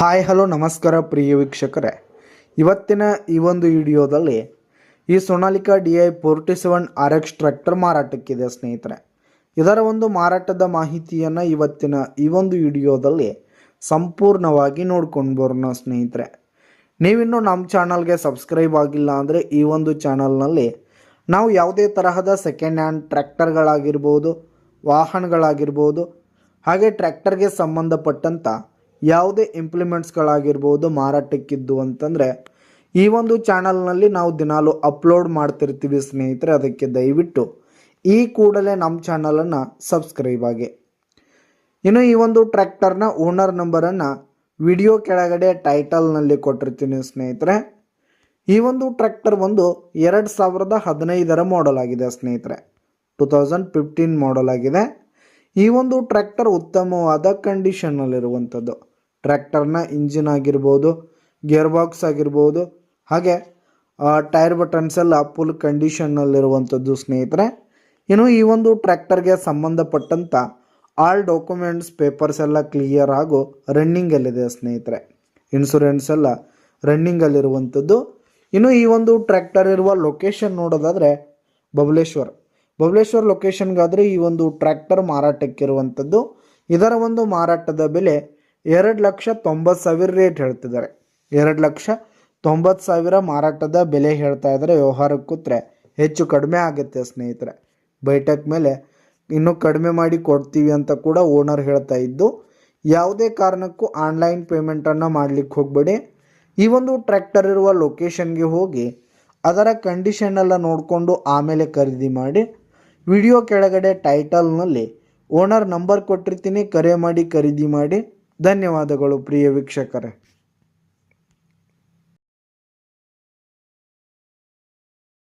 Hi hello ನಮಸ್ಕಾರ ಪ್ರಿಯ ವೀಕ್ಷಕರೇ, ಇವತ್ತಿನ ಈ ಒಂದು ವಿಡಿಯೋದಲ್ಲಿ ಈ ಸೋನಾಲಿಕಾ DI 47 RX ಟ್ರ್ಯಾಕ್ಟರ್ ಮಾರಾಟಕ್ಕಿದೆ ಸ್ನೇಹಿತರೆ. ಇದರ ಒಂದು ಮಾರಾಟದ ಮಾಹಿತಿಯನ್ನು ಇವತ್ತಿನ ಈ ಒಂದು ವಿಡಿಯೋದಲ್ಲಿ ಸಂಪೂರ್ಣವಾಗಿ ನೋಡ್ಕೊಂಡು ಬರೋಣ ಸ್ನೇಹಿತರೆ. ನೀವಿನ್ನೂ ನಮ್ಮ ಚಾನಲ್ಗೆ ಸಬ್ಸ್ಕ್ರೈಬ್ ಆಗಿಲ್ಲ ಅಂದರೆ ಈ ಒಂದು ಚಾನಲ್ನಲ್ಲಿ ನಾವು ಯಾವುದೇ ತರಹದ ಸೆಕೆಂಡ್ ಹ್ಯಾಂಡ್ ಟ್ರ್ಯಾಕ್ಟರ್ಗಳಾಗಿರ್ಬೋದು, ವಾಹನಗಳಾಗಿರ್ಬೋದು, ಹಾಗೆ ಟ್ರ್ಯಾಕ್ಟರ್ಗೆ ಸಂಬಂಧಪಟ್ಟಂಥ ಯಾವುದೇ ಇಂಪ್ಲಿಮೆಂಟ್ಸ್ಗಳಾಗಿರ್ಬೋದು ಮಾರಾಟಕ್ಕಿದ್ದು ಅಂತಂದರೆ ಈ ಒಂದು ಚಾನಲ್ನಲ್ಲಿ ನಾವು ದಿನಾಲು ಅಪ್ಲೋಡ್ ಮಾಡ್ತಿರ್ತೀವಿ ಸ್ನೇಹಿತರೆ. ಅದಕ್ಕೆ ದಯವಿಟ್ಟು ಈ ಕೂಡಲೇ ನಮ್ಮ ಚಾನಲನ್ನು ಸಬ್ಸ್ಕ್ರೈಬ್ ಆಗಿ. ಇನ್ನು ಈ ಒಂದು ಟ್ರ್ಯಾಕ್ಟರ್ನ ಓನರ್ ನಂಬರನ್ನು ವಿಡಿಯೋ ಕೆಳಗಡೆ ಟೈಟಲ್ನಲ್ಲಿ ಕೊಟ್ಟಿರ್ತೀನಿ ಸ್ನೇಹಿತರೆ. ಈ ಒಂದು ಟ್ರ್ಯಾಕ್ಟರ್ ಒಂದು 2015 ಮಾಡೆಲ್ ಆಗಿದೆ ಸ್ನೇಹಿತರೆ. 2015 ಮಾಡೆಲ್ ಆಗಿದೆ. ಈ ಒಂದು ಟ್ರ್ಯಾಕ್ಟರ್ ಉತ್ತಮವಾದ ಕಂಡೀಷನ್ನಲ್ಲಿರುವಂಥದ್ದು. ಟ್ರ್ಯಾಕ್ಟರ್ನ ಇಂಜಿನ್ ಆಗಿರ್ಬೋದು, ಗೇರ್ ಬಾಕ್ಸ್ ಆಗಿರ್ಬೋದು, ಹಾಗೆ ಟೈರ್ ಬಟನ್ಸ್ ಎಲ್ಲ ಫುಲ್ ಕಂಡೀಷನ್ನಲ್ಲಿರುವಂಥದ್ದು ಸ್ನೇಹಿತರೆ. ಇನ್ನು ಈ ಒಂದು ಟ್ರ್ಯಾಕ್ಟರ್ಗೆ ಸಂಬಂಧಪಟ್ಟಂಥ ಆಲ್ ಡಾಕ್ಯುಮೆಂಟ್ಸ್ ಪೇಪರ್ಸ್ ಎಲ್ಲ ಕ್ಲಿಯರ್ ಹಾಗೂ ರನ್ನಿಂಗಲ್ಲಿದೆ ಸ್ನೇಹಿತರೆ. ಇನ್ಶೂರೆನ್ಸ್ ಎಲ್ಲ ರನ್ನಿಂಗಲ್ಲಿರುವಂಥದ್ದು. ಇನ್ನು ಈ ಒಂದು ಟ್ರ್ಯಾಕ್ಟರ್ ಇರುವ ಲೊಕೇಶನ್ ನೋಡೋದಾದರೆ ಬಬಲೇಶ್ವರ್ ಲೊಕೇಶನ್ಗಾದರೆ ಈ ಒಂದು ಟ್ರ್ಯಾಕ್ಟರ್ ಮಾರಾಟಕ್ಕಿರುವಂಥದ್ದು. ಇದರ ಒಂದು ಮಾರಾಟದ ಬೆಲೆ 2,90,000 ರೇಟ್ ಹೇಳ್ತಿದ್ದಾರೆ. 2,90,000 ಮಾರಾಟದ ಬೆಲೆ ಹೇಳ್ತಾ ಇದ್ದಾರೆ. ವ್ಯವಹಾರಕ್ಕೆ ಕೂತ್ರೆ ಹೆಚ್ಚು ಕಡಿಮೆ ಆಗುತ್ತೆ ಸ್ನೇಹಿತರೆ. ಬೈಟಕ್ ಮೇಲೆ ಇನ್ನೂ ಕಡಿಮೆ ಮಾಡಿ ಕೊಡ್ತೀವಿ ಅಂತ ಕೂಡ ಓನರ್ ಹೇಳ್ತಾ ಇದ್ದು, ಯಾವುದೇ ಕಾರಣಕ್ಕೂ ಆನ್ಲೈನ್ ಪೇಮೆಂಟನ್ನು ಮಾಡಲಿಕ್ಕೆ ಹೋಗಬೇಡಿ. ಈ ಒಂದು ಟ್ರ್ಯಾಕ್ಟರ್ ಇರುವ ಲೊಕೇಶನ್ಗೆ ಹೋಗಿ ಅದರ ಕಂಡೀಷನ್ನೆಲ್ಲ ನೋಡಿಕೊಂಡು ಆಮೇಲೆ ಖರೀದಿ ಮಾಡಿ. ವಿಡಿಯೋ ಕೆಳಗಡೆ ಟೈಟಲ್ನಲ್ಲಿ ಓನರ್ ನಂಬರ್ ಕೊಟ್ಟಿರ್ತೀನಿ, ಕರೆ ಮಾಡಿ ಖರೀದಿ ಮಾಡಿ. ಧನ್ಯವಾದಗಳು ಪ್ರಿಯ ವೀಕ್ಷಕರೇ.